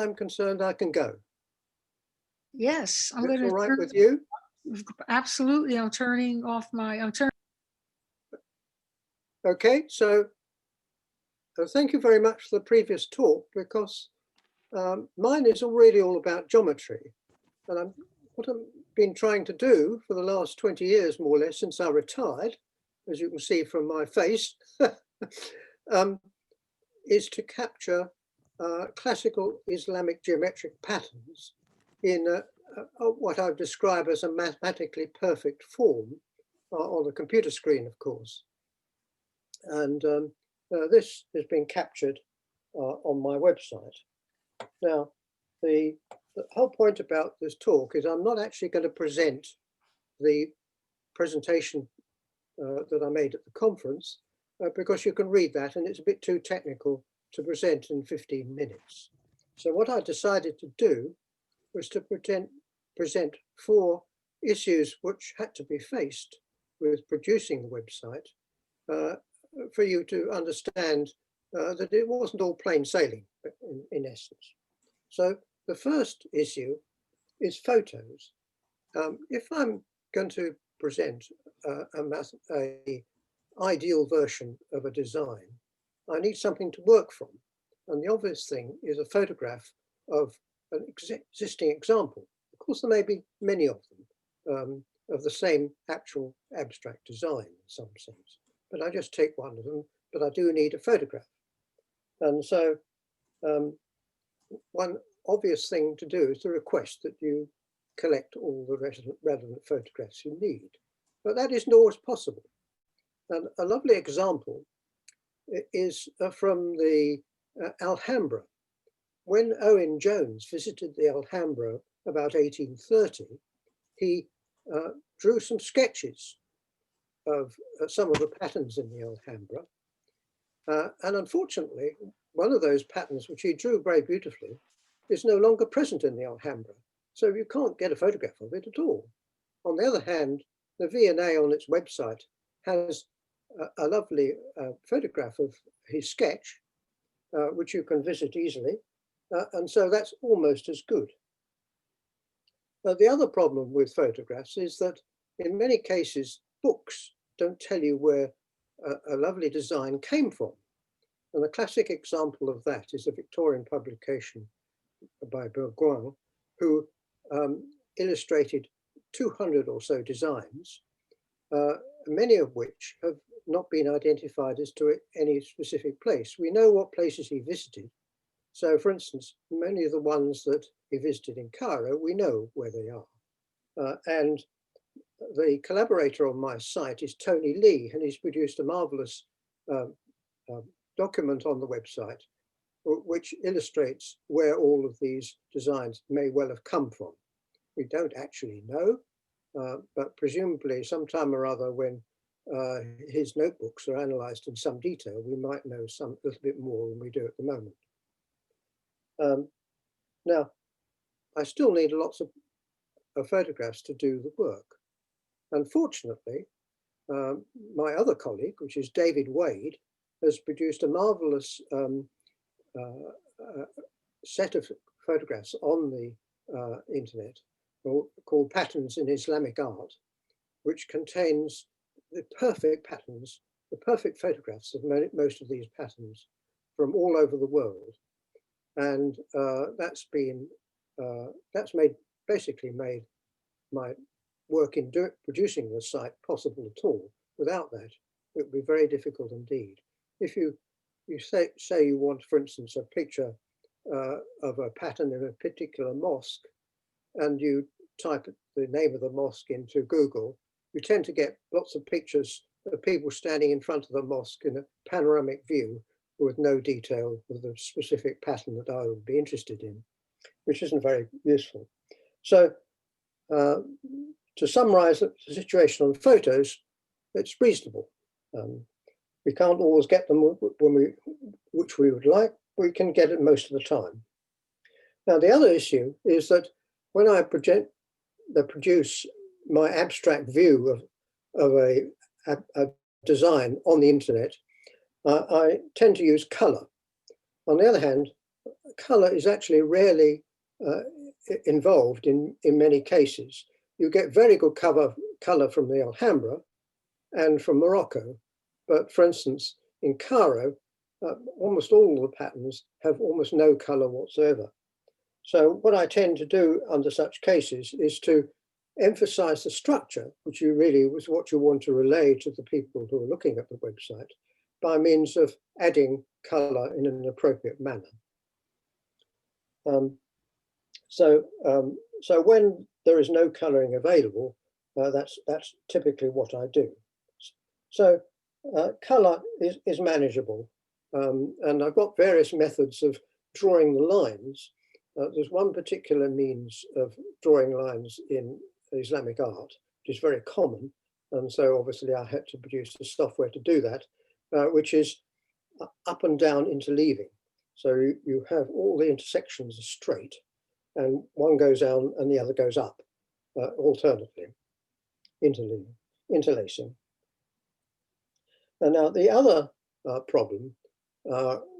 I'm concerned, I can go. Yes, I'm That's going all right to. with you? Absolutely, I'm turning off my. Okay, so thank you very much for the previous talk, because mine is already all about geometry. And what I've been trying to do for the last 20 years, more or less, since I retired, as you can see from my face, is to capture classical Islamic geometric patterns in what I've described as a mathematically perfect form on the computer screen, of course. And this has been captured on my website. Now, the whole point about this talk is I'm not actually going to present the presentation that I made at the conference, because you can read that and it's a bit too technical to present in 15 minutes. So what I decided to do was to present 4 issues which had to be faced with producing the website, for you to understand that it wasn't all plain sailing in essence. So the first issue is photos. If I'm going to present a ideal version of a design, I need something to work from. And the obvious thing is a photograph of an existing example. Of course, there may be many of them of the same actual abstract design in some sense, but I just take one of them, but I do need a photograph. And so one obvious thing to do is to request that you collect all the relevant photographs you need. But that isn't always possible. And a lovely example is from the Alhambra. When Owen Jones visited the Alhambra about 1830, he drew some sketches of some of the patterns in the Alhambra. And unfortunately, one of those patterns, which he drew very beautifully, is no longer present in the Alhambra. So you can't get a photograph of it at all. On the other hand, the V&A on its website has a lovely photograph of his sketch, which you can visit easily. And so that's almost as good. The other problem with photographs is that in many cases, books don't tell you where a lovely design came from. And the classic example of that is a Victorian publication by Bourgoin, who illustrated 200 or so designs, many of which have not been identified as to any specific place. We know what places he visited. So for instance, many of the ones that he visited in Cairo, we know where they are. And the collaborator on my site is Tony Lee, and he's produced a marvelous document on the website, which illustrates where all of these designs may well have come from. We don't actually know, but presumably sometime or other when his notebooks are analysed in some detail, we might know a little bit more than we do at the moment. Now, I still need lots of photographs to do the work. Unfortunately, my other colleague, which is David Wade, has produced a marvelous set of photographs on the internet called Patterns in Islamic Art, which contains the perfect patterns, the perfect photographs of most of these patterns from all over the world. And that's basically made my work in producing the site possible at all. Without that, it would be very difficult indeed. If you say you want, for instance, a picture of a pattern in a particular mosque, and you type the name of the mosque into Google, you tend to get lots of pictures of people standing in front of the mosque in a panoramic view with no detail of the specific pattern that I would be interested in, which isn't very useful. So to summarize the situation on photos, it's reasonable. We can't always get them which we would like, but we can get it most of the time. Now, the other issue is that when I produce my abstract view of a design on the internet, I tend to use color. On the other hand, color is actually rarely involved in many cases. You get very good color from the Alhambra and from Morocco. But for instance, in Cairo, almost all the patterns have almost no color whatsoever. So what I tend to do under such cases is to emphasize the structure, which you really was what you want to relay to the people who are looking at the website, by means of adding color in an appropriate manner. So when there is no coloring available, that's typically what I do. So color is manageable, and I've got various methods of drawing the lines. There's one particular means of drawing lines in Islamic art, which is very common, and so obviously I had to produce the software to do that, which is up and down interleaving. So you have all the intersections are straight, and one goes down and the other goes up, alternately, interlacing. And now the other problem,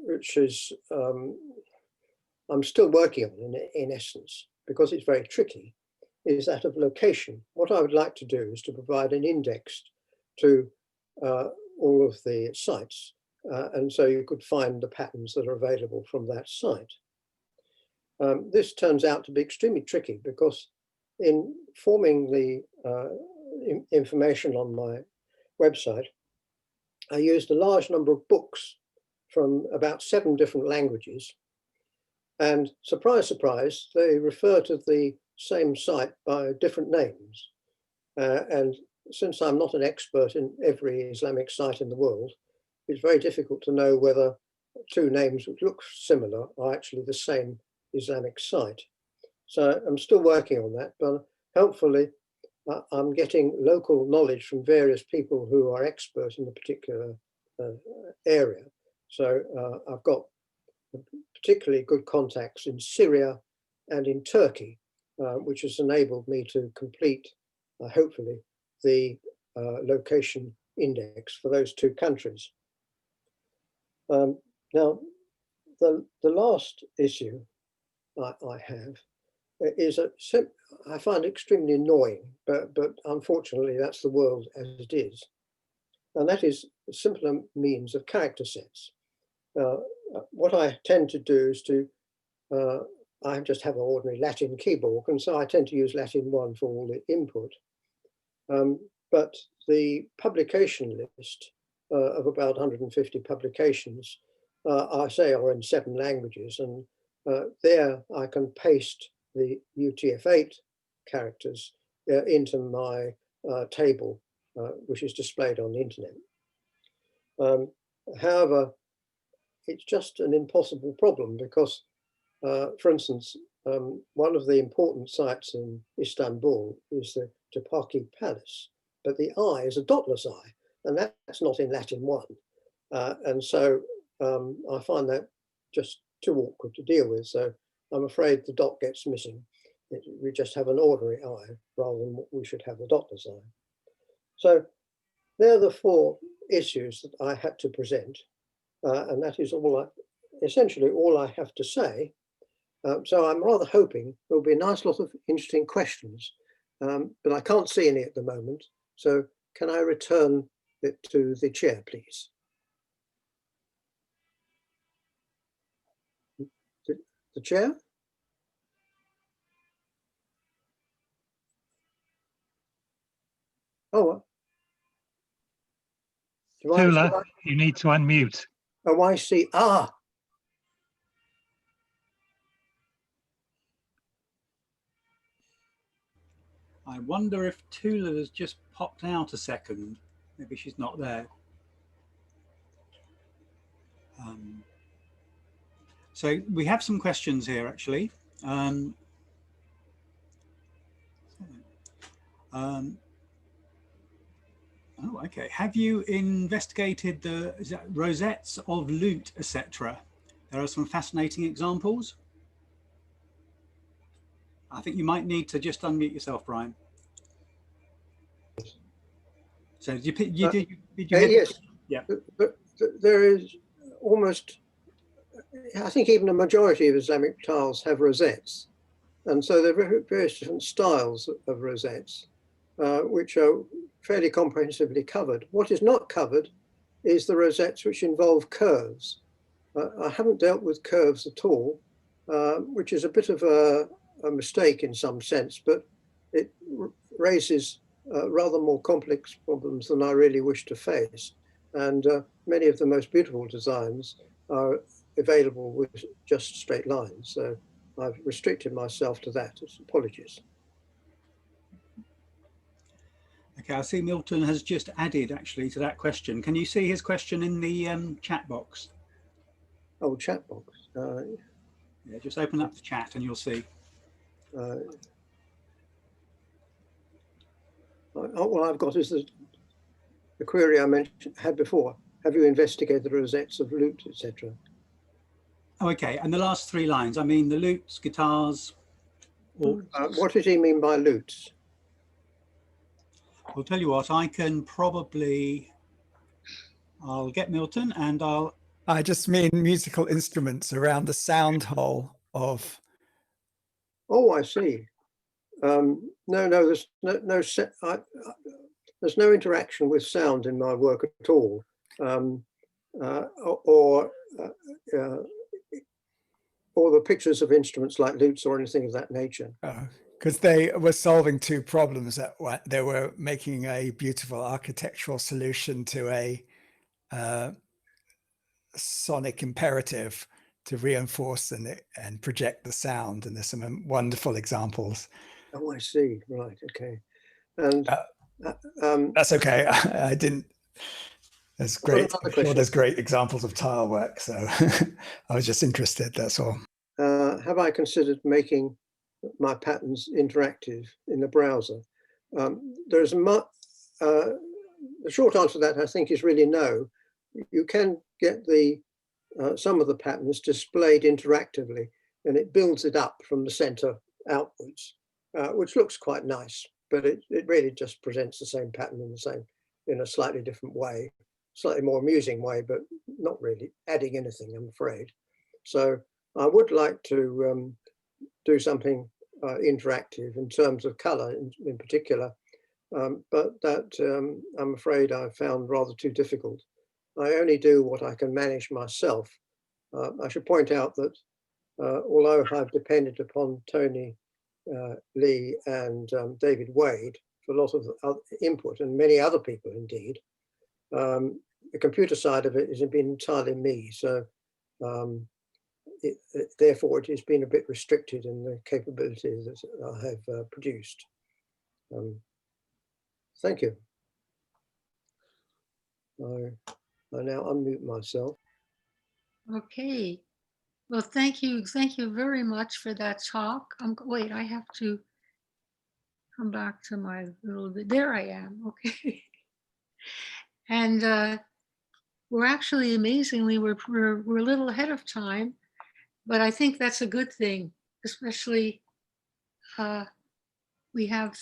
which is I'm still working on in essence, because it's very tricky, is that of location. What I would like to do is to provide an index to all of the sites, and so you could find the patterns that are available from that site. This turns out to be extremely tricky because in forming the information on my website, I used a large number of books from about 7 different languages. And surprise, surprise, they refer to the same site by different names. And since I'm not an expert in every Islamic site in the world, it's very difficult to know whether 2 names which look similar are actually the same Islamic site. So I'm still working on that, but hopefully I'm getting local knowledge from various people who are expert in a particular area. So I've got particularly good contacts in Syria and in Turkey, which has enabled me to complete, hopefully, the location index for those 2 countries. Now, the last issue I have is I find it extremely annoying, but unfortunately that's the world as it is. And that is a simpler means of character sets. What I tend to do is I just have an ordinary Latin keyboard, and so I tend to use Latin 1 for all the input. But the publication list of about 150 publications, I say are in 7 languages, and there I can paste the UTF-8 characters into my table, which is displayed on the internet. However, it's just an impossible problem because, for instance, one of the important sites in Istanbul is the Topkapi Palace, but the I is a dotless I, and that's not in Latin 1. And so I find that just too awkward to deal with. So I'm afraid the dot gets missing. We just have an ordinary I rather than what we should have a dotless I. So they're the 4 issues that I had to present. And that is essentially all I have to say. So I'm rather hoping there'll be a nice lot of interesting questions, but I can't see any at the moment. So can I return it to the chair, please? The chair? Oh, Tula, you need to unmute. Oh, I see. Ah. I wonder if Tula has just popped out a second. Maybe she's not there. So we have some questions here, actually. Oh, okay. Have you investigated the rosettes of loot, etc.? There are some fascinating examples. I think you might need to just unmute yourself, Brian. So did you Yes. Yeah. There is almost I think even a majority of Islamic tiles have rosettes. And so there are various different styles of rosettes, which are fairly comprehensively covered. What is not covered is the rosettes which involve curves. I haven't dealt with curves at all, which is a bit of a mistake in some sense, but it raises rather more complex problems than I really wish to face. And many of the most beautiful designs are available with just straight lines. So I've restricted myself to that. Apologies. Okay, I see Milton has just added actually to that question. Can you see his question in the chat box? Oh, chat box. Yeah, just open up the chat and you'll see. All I've got is the query I had before. Have you investigated the rosettes of lute, etc.? Oh, okay, and the last 3 lines, I mean the lutes, guitars, or... What does he mean by lutes? I'll tell you what, I can probably... I'll get Milton and I'll... I just mean musical instruments around the sound hole of... Oh, I see. No, there's there's no interaction with sound in my work at all, or the pictures of instruments like lutes or anything of that nature. Because they were solving 2 problems. They were making a beautiful architectural solution to a sonic imperative to reinforce and project the sound. And there's some wonderful examples. Oh, I see. Right. Okay. And that's okay. I didn't. There's great. I'm sure there's great examples of tile work. So I was just interested. That's all. Have I considered making my patterns interactive in the browser? There's the short answer to that, I think, is really no. You can get some of the patterns displayed interactively, and it builds it up from the center outwards, which looks quite nice, but it really just presents the same pattern in a slightly different way, slightly more amusing way, but not really adding anything, I'm afraid. So I would like to do something interactive in terms of color in particular, but that I'm afraid I've found rather too difficult. I only do what I can manage myself. I should point out that although I've depended upon Tony Lee and David Wade for a lot of input, and many other people indeed, the computer side of it has been entirely me. So therefore it has been a bit restricted in the capabilities that I have produced. Thank you. I now unmute myself. Okay. Well, thank you very much for that talk. Wait, I have to come back to my little bit. There I am. Okay. And we're actually amazingly we're a little ahead of time, but I think that's a good thing. Especially we have